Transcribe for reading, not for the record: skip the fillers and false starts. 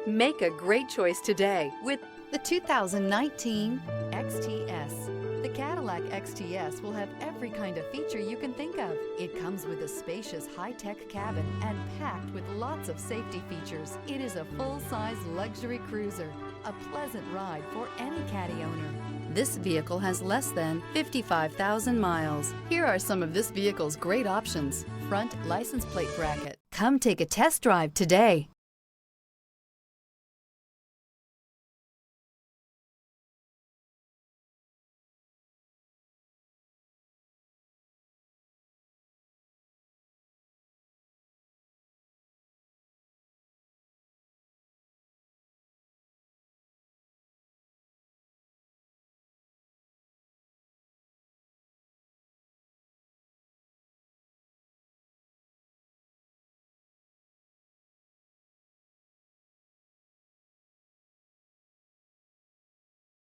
Make a great choice today with the 2019 XTS. The Cadillac XTS will have every kind of feature you can think of. It comes with a spacious high-tech cabin and packed with lots of safety features. It is a full-size luxury cruiser, a pleasant ride for any Caddy owner. This vehicle has less than 55,000 miles. Here are some of this vehicle's great options: front license plate bracket. Come take a test drive today.